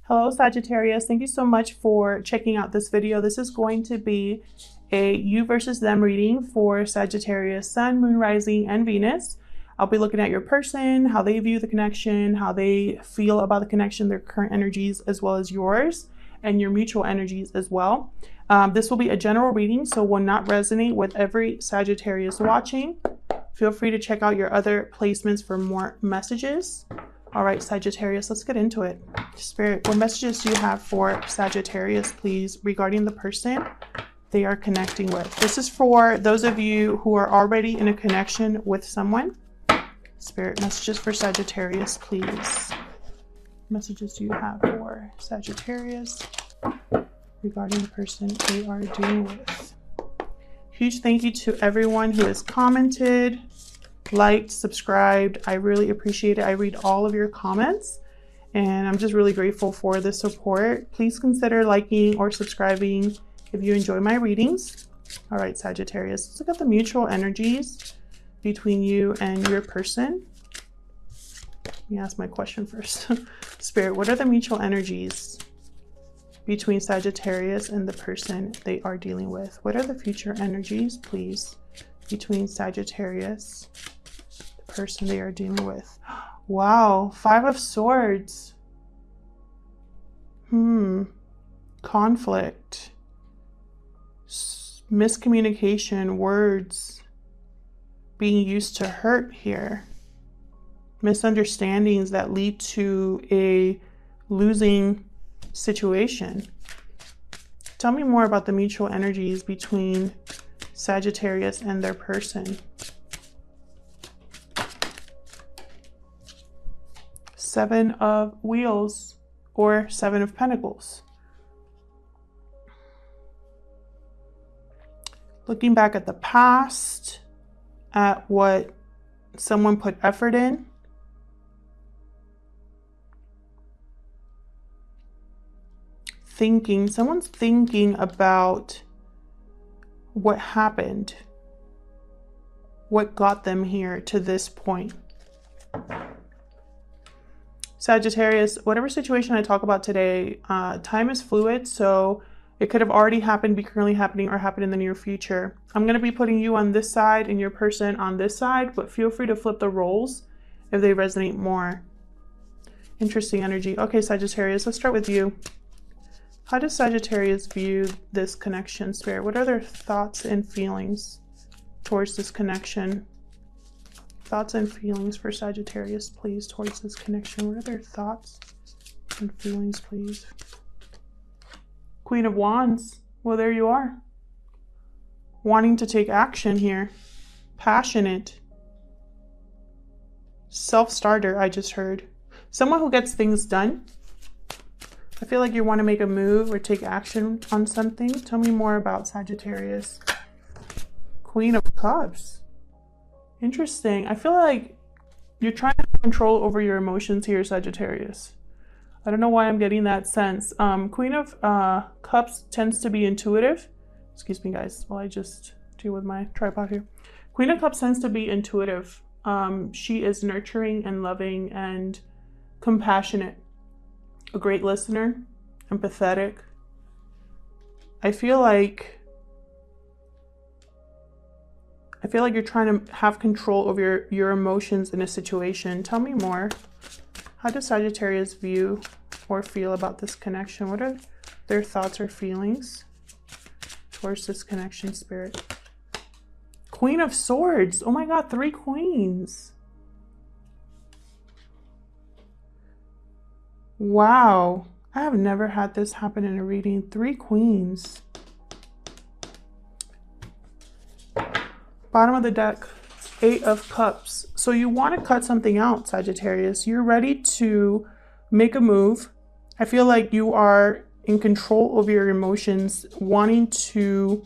Hello Sagittarius, thank you so much for checking out this video. This is going to be a you versus them reading for Sagittarius, Sun, Moon, Rising, and Venus. I'll be looking at your person, how they view the connection, how they feel about the connection, their current energies, as well as yours, and your mutual energies as well. This will be a general reading, so will not resonate with every Sagittarius watching. Feel free to check out your other placements for more messages. All right, Sagittarius, let's get into it. Spirit, what messages do you have for Sagittarius, please, regarding the person they are connecting with? This is for those of you who are already in a connection with someone. Spirit, messages for Sagittarius, please. Messages do you have for Sagittarius regarding the person they are dealing with? Huge thank you to everyone who has commented, liked, subscribed. I really appreciate it. I read all of your comments and I'm just really grateful for the support. Please consider liking or subscribing if you enjoy my readings. All right, Sagittarius, let's look at the mutual energies between you and your person. Let me ask my question first. Spirit, what are the mutual energies between Sagittarius and the person they are dealing with? What are the future energies, please, between Sagittarius, the person they are dealing with? Wow, 5 of Swords. Conflict, miscommunication, words being used to hurt here, misunderstandings that lead to a losing situation. Tell me more about the mutual energies between Sagittarius and their person. 7 of Wheels or 7 of Pentacles. Looking back at the past, at what someone put effort in. Someone's thinking about what happened, what got them here to this point. Sagittarius, whatever situation I talk about today, time is fluid, so it could have already happened, be currently happening, or happen in the near future. I'm going to be putting you on this side and your person on this side, but feel free to flip the roles if they resonate more. Interesting energy. Okay, Sagittarius, let's start with you. How does Sagittarius view this connection, Spirit? What are their thoughts and feelings towards this connection? Thoughts and feelings for Sagittarius, please, towards this connection. What are their thoughts and feelings, please? Queen of Wands. Well, there you are. Wanting to take action here. Passionate. Self-starter, I just heard. Someone who gets things done. I feel like you want to make a move or take action on something. Tell me more about Sagittarius. Queen of Cups. Interesting. I feel like you're trying to have control over your emotions here, Sagittarius. I don't know why I'm getting that sense. Queen of Cups tends to be intuitive. Excuse me, guys, while I just deal with my tripod here. Queen of Cups tends to be intuitive. She is nurturing and loving and compassionate. A great listener, empathetic. I feel like you're trying to have control over your emotions in a situation. Tell me more. How does Sagittarius view or feel about this connection? What are their thoughts or feelings towards this connection, Spirit? Queen of Swords. Oh my God, 3 queens. Wow. I have never had this happen in a reading. 3 queens. Bottom of the deck, 8 of Cups. So you want to cut something out, Sagittarius. You're ready to make a move. I feel like you are in control of your emotions, wanting to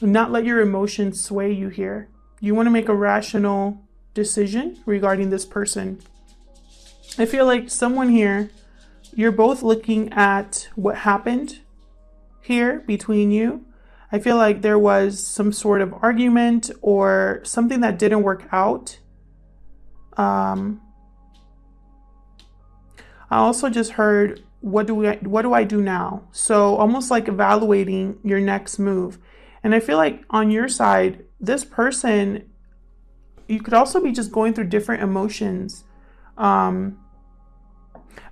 not let your emotions sway you here. You want to make a rational decision regarding this person. I feel like someone here, you're both looking at what happened here between you. I feel like there was some sort of argument or something that didn't work out. I also just heard what do I do now? So almost like evaluating your next move. And I feel like on your side, this person, you could also be just going through different emotions. I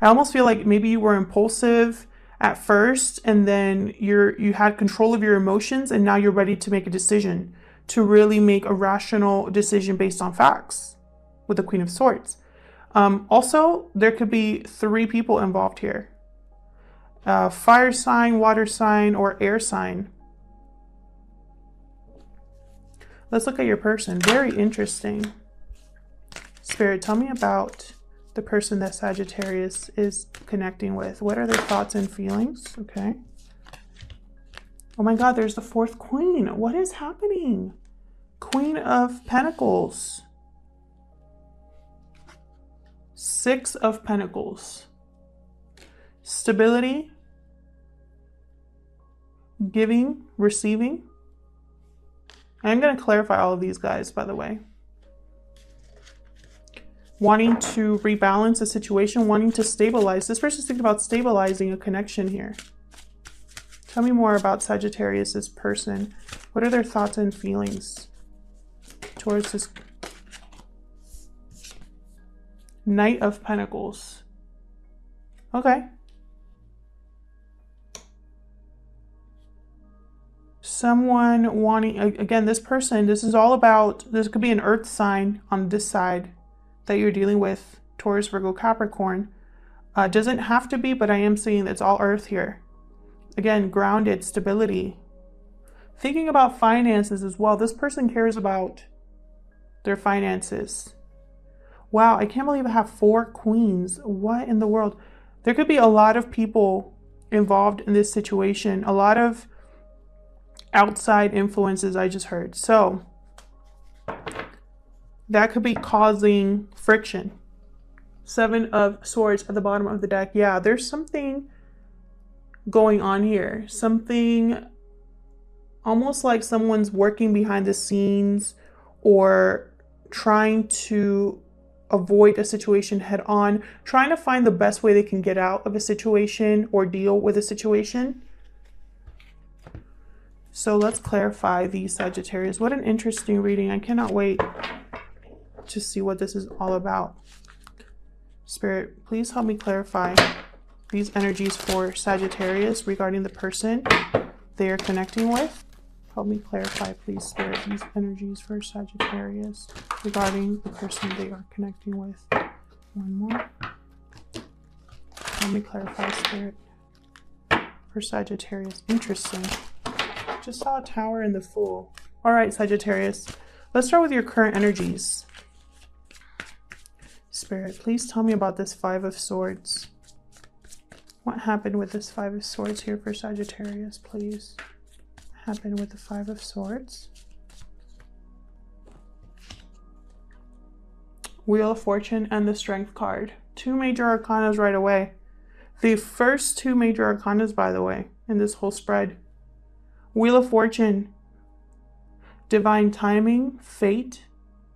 almost feel like maybe you were impulsive at first, and then you had control of your emotions, and now you're ready to make a decision, to really make a rational decision based on facts with the Queen of Swords. Also, there could be 3 people involved here. Fire sign, water sign, or air sign. Let's look at your person. Very interesting. Spirit, tell me about the person that Sagittarius is connecting with. What are their thoughts and feelings? Okay. Oh my God, there's the 4th queen. What is happening? Queen of Pentacles. 6 of Pentacles. Stability. Giving, receiving. I'm going to clarify all of these guys, by the way. Wanting to rebalance a situation, wanting to stabilize. This person's thinking about stabilizing a connection here. Tell me more about Sagittarius's person. What are their thoughts and feelings towards this Knight of Pentacles? Okay. Someone wanting, again, this person, this is all about, this could be an earth sign on this side that you're dealing with, Taurus, Virgo, Capricorn. Doesn't have to be, but I am seeing it's all earth here. Again, grounded, stability. Thinking about finances as well. This person cares about their finances. Wow, I can't believe I have 4 queens. What in the world? There could be a lot of people involved in this situation. A lot of outside influences I just heard. So that could be causing friction. 7 of Swords at the bottom of the deck. Yeah, there's something going on here. Something almost like someone's working behind the scenes or trying to avoid a situation head on, trying to find the best way they can get out of a situation or deal with a situation. So let's clarify these Sagittarius. What an interesting reading. I cannot wait to see what this is all about. Spirit, please help me clarify these energies for Sagittarius regarding the person they are connecting with. Help me clarify, please, Spirit, these energies for Sagittarius regarding the person they are connecting with. One more. Help me clarify, Spirit, for Sagittarius. Interesting. Just saw a Tower and the Fool. All right, Sagittarius. Let's start with your current energies. Spirit, please tell me about this 5 of Swords. What happened with this 5 of Swords here for Sagittarius, please? What happened with the 5 of Swords? Wheel of Fortune and the Strength card. 2 major arcanas right away. The first 2 major arcanas, by the way, in this whole spread. Wheel of Fortune. Divine timing, fate,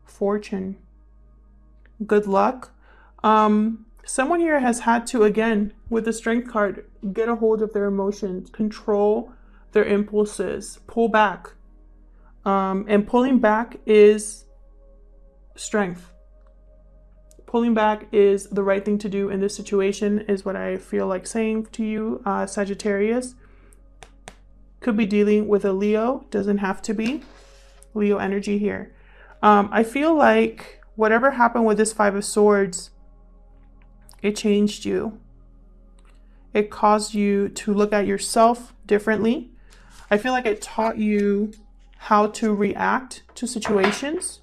fortune. Good luck. Someone here has had to, again, with the Strength card, get a hold of their emotions, control their impulses, pull back. And pulling back is strength. Pulling back is the right thing to do in this situation, is what I feel like saying to you, Sagittarius. Could be dealing with a Leo, doesn't have to be. Leo energy here. I feel like whatever happened with this 5 of Swords, it changed you. It caused you to look at yourself differently. I feel like it taught you how to react to situations.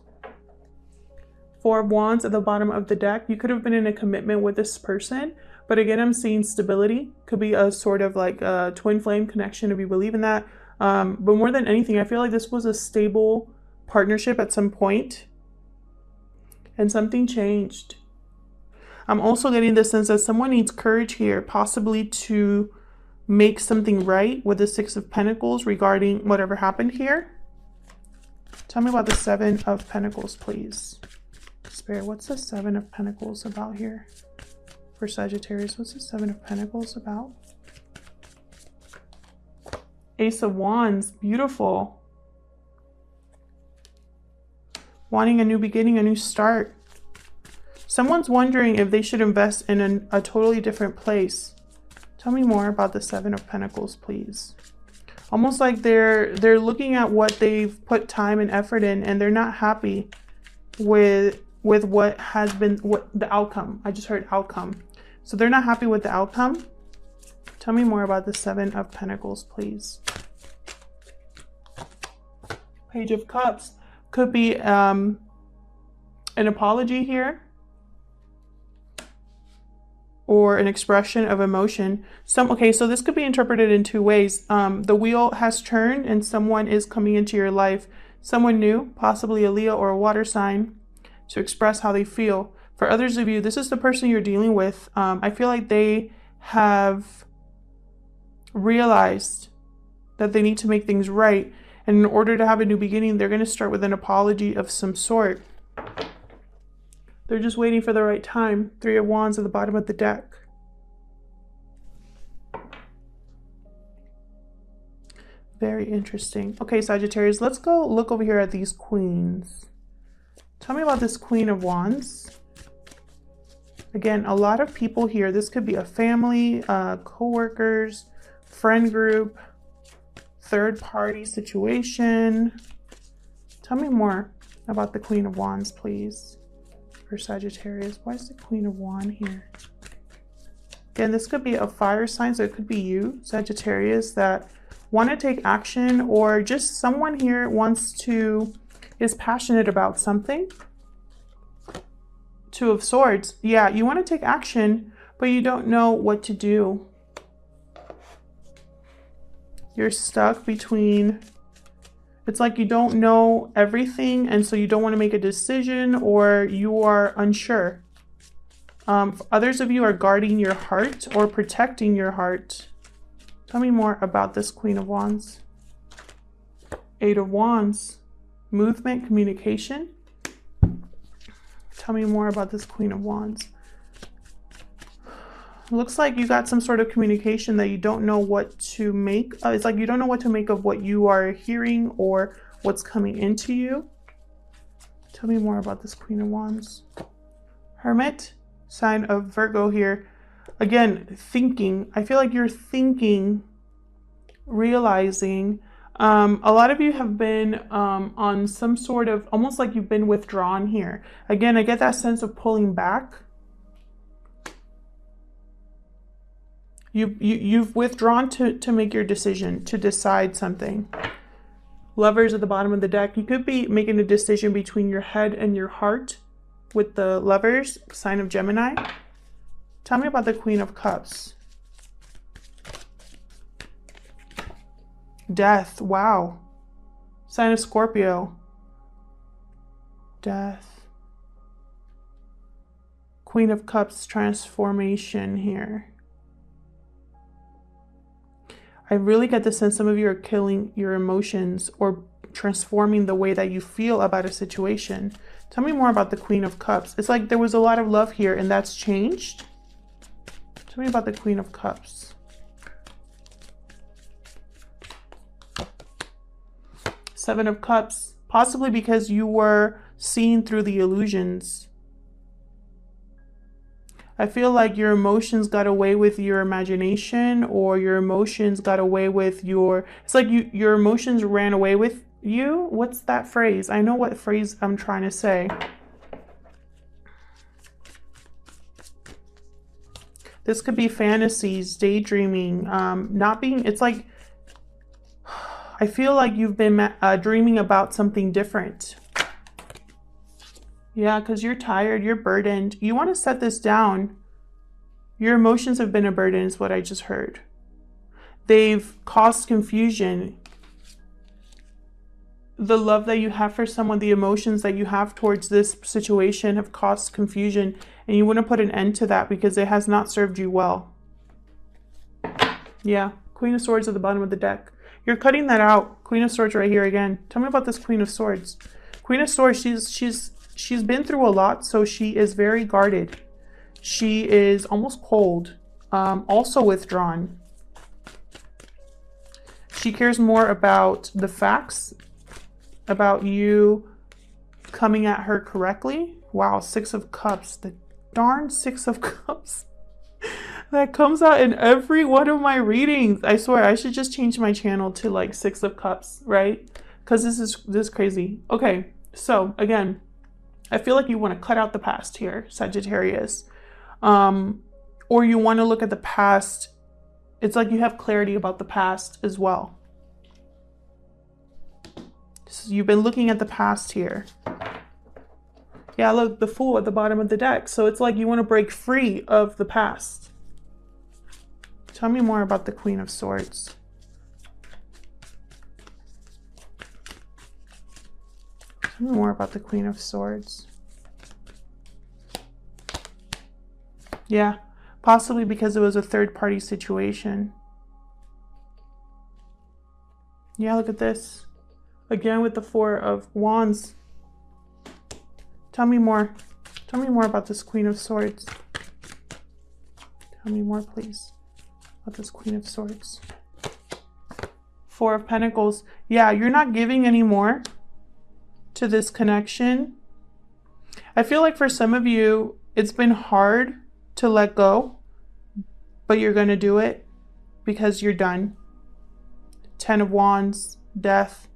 4 of Wands at the bottom of the deck. You could have been in a commitment with this person, but again, I'm seeing stability. Could be a sort of like a twin flame connection if you believe in that. But more than anything, I feel like this was a stable partnership at some point, and something changed. I'm also getting the sense that someone needs courage here, possibly to make something right with the 6 of Pentacles regarding whatever happened here. Tell me about the 7 of Pentacles, please. Spirit, what's the 7 of Pentacles about here for Sagittarius. What's the Seven of Pentacles about? Ace of Wands, beautiful. Wanting a new beginning, a new start. Someone's wondering if they should invest in a totally different place. Tell me more about the Seven of Pentacles, please. Almost like they're looking at what they've put time and effort in, and they're not happy with what has been, what the outcome. I just heard outcome. So they're not happy with the outcome. Tell me more about the Seven of Pentacles, please. Page of Cups. Could be an apology here, or an expression of emotion. Okay, so this could be interpreted in two ways. The wheel has turned and someone is coming into your life. Someone new, possibly a Leo or a water sign, to express how they feel. For others of you, this is the person you're dealing with. I feel like they have realized that they need to make things right. And in order to have a new beginning, they're going to start with an apology of some sort. They're just waiting for the right time. Three of Wands at the bottom of the deck. Very interesting. Okay, Sagittarius, let's go look over here at these queens. Tell me about this Queen of Wands. Again, a lot of people here. This could be a family, co-workers, friend group, third-party situation. Tell me more about the Queen of Wands, please, for Sagittarius. Why is the Queen of Wands here? Again, this could be a fire sign, so it could be you, Sagittarius, that want to take action, or just someone here is passionate about something. Two of Swords. Yeah, you want to take action, but you don't know what to do. You're stuck between, it's like you don't know everything, and so you don't want to make a decision, or you are unsure. Others of you are guarding your heart or protecting your heart. Tell me more about this Queen of Wands. Eight of Wands. Movement, communication. Tell me more about this Queen of Wands. Looks like you got some sort of communication that you don't know what to make. It's like you don't know what to make of what you are hearing or what's coming into you. Tell me more about this Queen of Wands. Hermit, sign of Virgo here. Again, thinking. I feel like you're thinking, realizing. A lot of you have been on some sort of, almost like you've been withdrawn here. Again, I get that sense of pulling back. You've withdrawn to make your decision, to decide something. Lovers at the bottom of the deck. You could be making a decision between your head and your heart with the Lovers, sign of Gemini. Tell me about the Queen of Cups. Death. Wow. Sign of Scorpio. Death. Queen of Cups, transformation here. I really get the sense some of you are killing your emotions or transforming the way that you feel about a situation. Tell me more about the Queen of Cups. It's like there was a lot of love here and that's changed. Tell me about the Queen of Cups. Seven of Cups, possibly because you were seeing through the illusions. I feel like your emotions got away with your imagination, or your emotions got away with your, it's like your emotions ran away with you. What's that phrase? I know what phrase I'm trying to say. This could be fantasies, daydreaming, not being, it's like, I feel like you've been dreaming about something different. Yeah, because you're tired, you're burdened. You want to set this down. Your emotions have been a burden is what I just heard. They've caused confusion. The love that you have for someone, the emotions that you have towards this situation have caused confusion. And you want to put an end to that because it has not served you well. Yeah, Queen of Swords at the bottom of the deck. You're cutting that out. Queen of Swords right here again. Tell me about this Queen of Swords. Queen of Swords, she's been through a lot, so she is very guarded. She is almost cold, also withdrawn. She cares more about the facts, about you coming at her correctly. Wow, 6 of Cups. The darn 6 of Cups. That comes out in every one of my readings. I swear, I should just change my channel to like 6 of Cups, right? Because this is crazy. Okay, so again, I feel like you want to cut out the past here, Sagittarius. Or you want to look at the past. It's like you have clarity about the past as well. So you've been looking at the past here. Yeah, look, the Fool at the bottom of the deck. So it's like you want to break free of the past. Tell me more about the Queen of Swords. Tell me more about the Queen of Swords. Yeah, possibly because it was a third-party situation. Yeah, look at this. Again with the 4 of Wands. Tell me more. Tell me more about this Queen of Swords. Tell me more, please, about this Queen of Swords. 4 of Pentacles. Yeah, you're not giving any more to this connection. I feel like for some of you, it's been hard to let go, but you're going to do it because you're done. 10 of Wands, Death.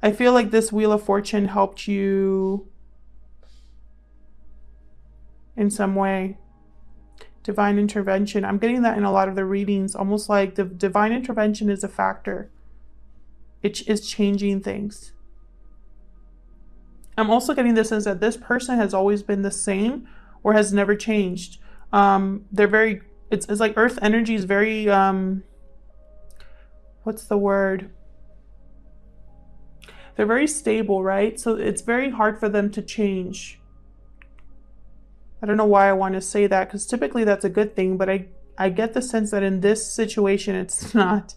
I feel like this Wheel of Fortune helped you in some way. Divine intervention. I'm getting that in a lot of the readings, almost like the divine intervention is a factor. It is changing things. I'm also getting the sense that this person has always been the same or has never changed. They're very, it's like earth energy is very, what's the word? They're very stable, right? So it's very hard for them to change. I don't know why I want to say that, because typically that's a good thing, but I get the sense that in this situation, it's not.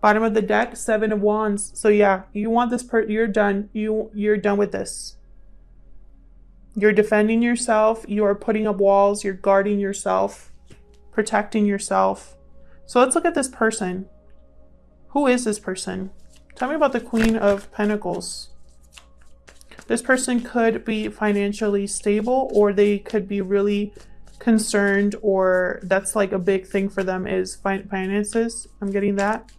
Bottom of the deck, 7 of Wands. So yeah, you want this you're done. You're done with this. You're defending yourself. You are putting up walls. You're guarding yourself, protecting yourself. So let's look at this person. Who is this person? Tell me about the Queen of Pentacles. This person could be financially stable, or they could be really concerned, or that's like a big thing for them is finances. I'm getting that.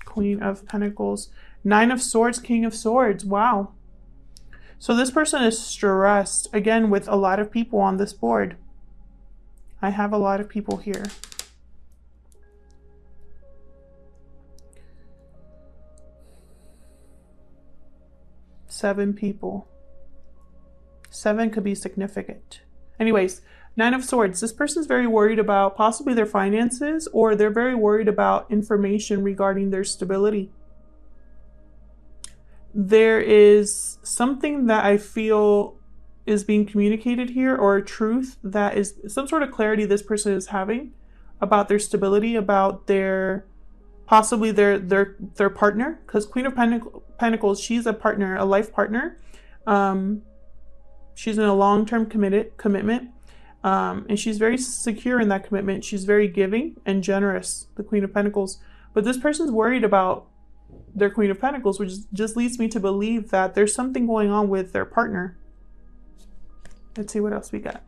Queen of Pentacles. 9 of Swords, King of Swords. Wow. So this person is stressed, again, with a lot of people on this board. I have a lot of people here. Seven people. 7 could be significant. Anyways, 9 of Swords. This person's very worried about possibly their finances, or they're very worried about information regarding their stability. There is something that I feel is being communicated here, or a truth that is some sort of clarity this person is having about their stability, about their possibly their partner, because Queen of Pentacles, she's a partner, a life partner. She's in a long-term commitment, and she's very secure in that commitment. She's very giving and generous, the Queen of Pentacles. But this person's worried about their Queen of Pentacles, which just leads me to believe that there's something going on with their partner. Let's see what else we got.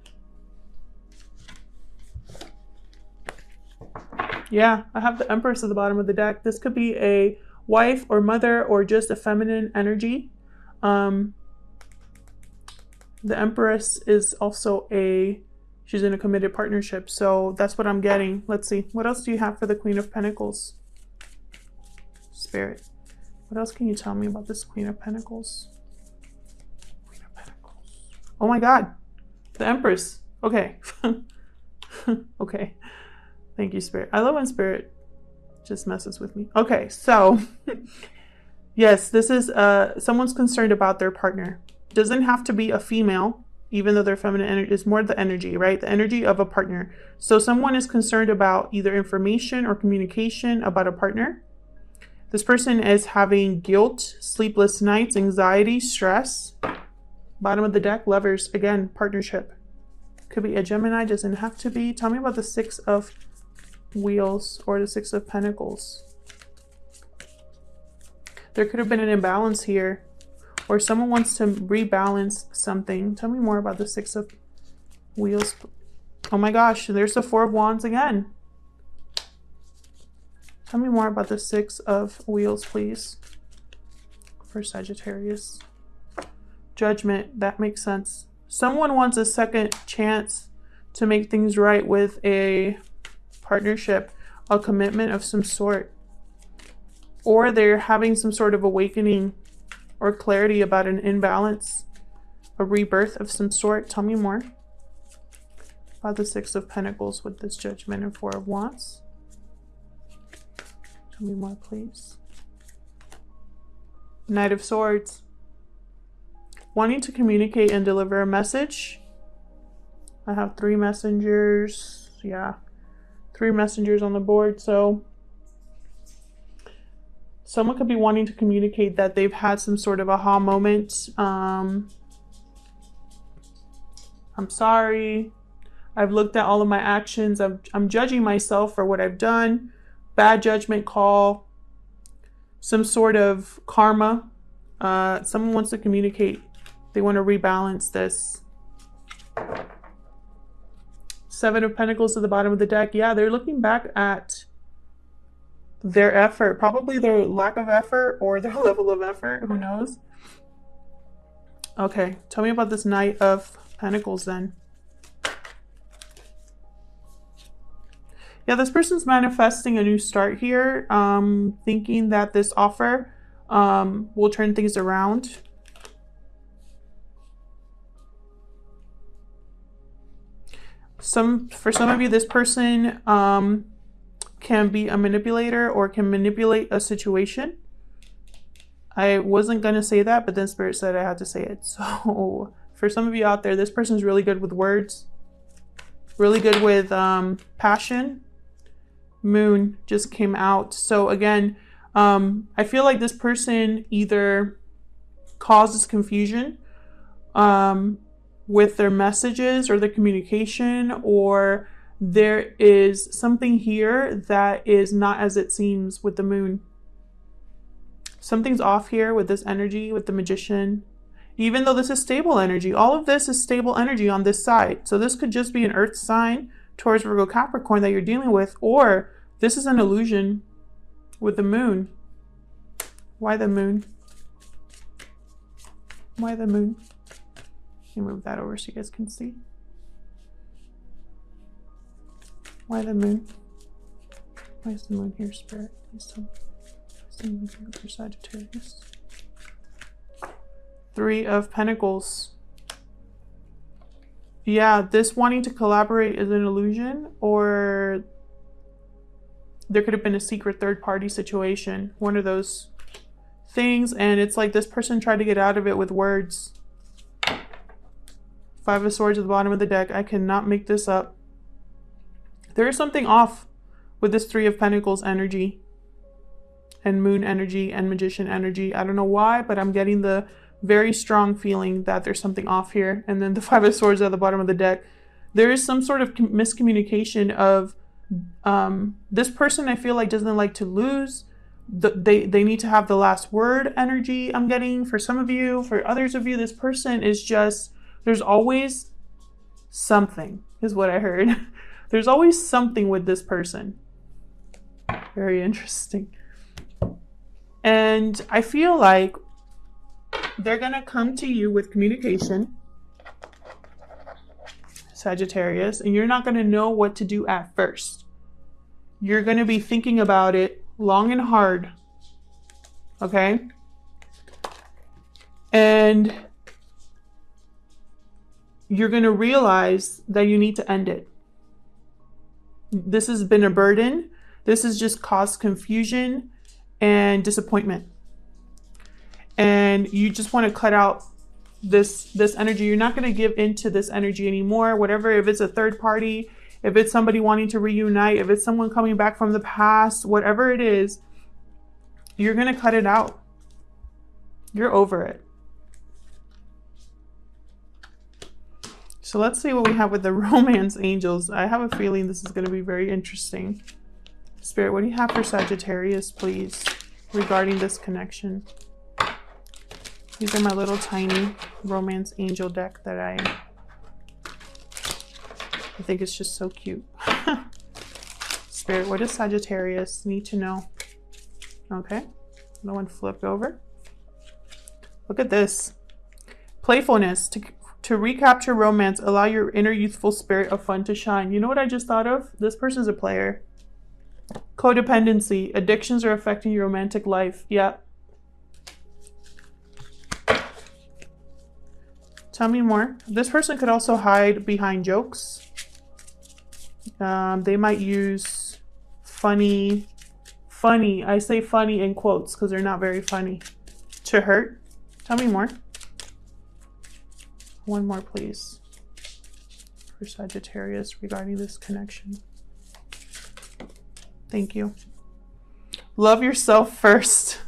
Yeah, I have the Empress at the bottom of the deck. This could be a wife or mother, or just a feminine energy. The Empress is also she's in a committed partnership. So that's what I'm getting. Let's see. What else do you have for the Queen of Pentacles? Spirit. What else can you tell me about this Queen of Pentacles? Queen of Pentacles. Oh my God. The Empress. Okay. Okay. Thank you, Spirit. I love when Spirit just messes with me. Okay, so yes, this is someone's concerned about their partner. Doesn't have to be a female, even though their feminine energy is more the energy, right? The energy of a partner. So someone is concerned about either information or communication about a partner. This person is having guilt, sleepless nights, anxiety, stress. Bottom of the deck, Lovers. Again, partnership. Could be a Gemini, doesn't have to be. Tell me about the Six of Wheels or the Six of Pentacles. There could have been an imbalance here, or someone wants to rebalance something. Tell me more about the Six of Wheels. Oh my gosh, there's the Four of Wands again. Tell me more about the Six of Wheels, please, for Sagittarius. Judgment, that makes sense. Someone wants a second chance to make things right with a partnership, a commitment of some sort. Or they're having some sort of awakening or clarity about an imbalance, a rebirth of some sort. Tell me more about the Six of Pentacles with this Judgment and Four of Wands. Tell me more, please. Knight of Swords. Wanting to communicate and deliver a message. I have 3 messengers. Yeah, 3 messengers on the board. So someone could be wanting to communicate that they've had some sort of aha moment. I'm sorry. I've looked at all of my actions. I'm judging myself for what I've done. Bad judgment call. Some sort of karma. Someone wants to communicate. They want to rebalance this. Seven of Pentacles at the bottom of the deck. Yeah, they're looking back at their effort, probably their lack of effort or their level of effort, who knows. Okay, tell me about this Knight of Pentacles then. Yeah, this person's manifesting a new start here, thinking that this offer will turn things around. For some of you, this person can be a manipulator or can manipulate a situation. I wasn't going to say that, but then Spirit said I had to say it. So for some of you out there, this person's really good with words, really good with passion. Moon just came out. So again, I feel like this person either causes confusion with their messages or their communication, or there is something here that is not as it seems with the Moon. Something's off here with this energy, with the Magician. Even though this is stable energy, all of this is stable energy on this side. So this could just be an Earth sign, Taurus, Virgo, Capricorn that you're dealing with, or this is an illusion with the Moon. Why the Moon? Why the Moon? Let me move that over so you guys can see. Why the Moon? Why is the Moon here, Spirit? Please tell me. What's the Moon here for Sagittarius? 3 of Pentacles. Yeah, this wanting to collaborate is an illusion, or there could have been a secret third-party situation. One of those things, and it's like this person tried to get out of it with words. 5 of Swords at the bottom of the deck. I cannot make this up. There is something off with this 3 of Pentacles energy and Moon energy and Magician energy. I don't know why, but I'm getting the very strong feeling that there's something off here. And then the 5 of Swords at the bottom of the deck. There is some sort of miscommunication of this person, I feel like, doesn't like to lose. They need to have the last word energy I'm getting for some of you. For others of you, this person is just, there's always something, is what I heard. There's always something with this person. Very interesting. And I feel like they're going to come to you with communication, Sagittarius, and you're not going to know what to do at first. You're going to be thinking about it long and hard. Okay? And you're going to realize that you need to end it. This has been a burden. This has just caused confusion and disappointment. And you just want to cut out this energy. You're not going to give into this energy anymore. Whatever, if it's a third party, if it's somebody wanting to reunite, if it's someone coming back from the past, whatever it is, you're going to cut it out. You're over it. So let's see what we have with the romance angels. I have a feeling this is going to be very interesting. Spirit, what do you have for Sagittarius, please, regarding this connection? These are my little tiny romance angel deck that I think it's just so cute. Spirit, what does Sagittarius need to know? Okay, no one flipped over. Look at this. Playfulness. To recapture romance, allow your inner youthful spirit of fun to shine. You know what I just thought of? This person's a player. Codependency. Addictions are affecting your romantic life. Yeah. Tell me more. This person could also hide behind jokes. They might use funny, I say funny in quotes because they're not very funny, to hurt. Tell me more. One more, please, for Sagittarius regarding this connection. Thank you. Love yourself first.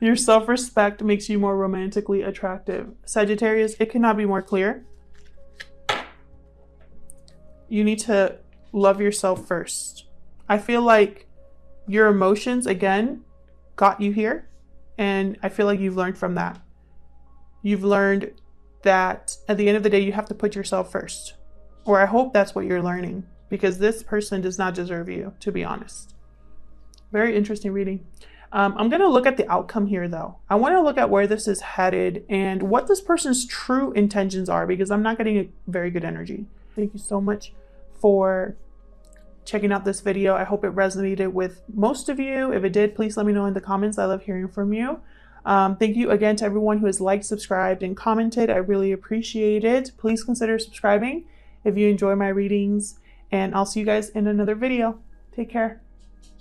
Your self-respect makes you more romantically attractive. Sagittarius, it cannot be more clear. You need to love yourself first. I feel like your emotions, again, got you here. And I feel like you've learned from that. You've learned that at the end of the day, you have to put yourself first. Or I hope that's what you're learning, because this person does not deserve you, to be honest. Very interesting reading. I'm going to look at the outcome here, though. I want to look at where this is headed and what this person's true intentions are, because I'm not getting a very good energy. Thank you so much for checking out this video. I hope it resonated with most of you. If it did, please let me know in the comments. I love hearing from you. Thank you again to everyone who has liked, subscribed, and commented. I really appreciate it. Please consider subscribing if you enjoy my readings, and I'll see you guys in another video. Take care.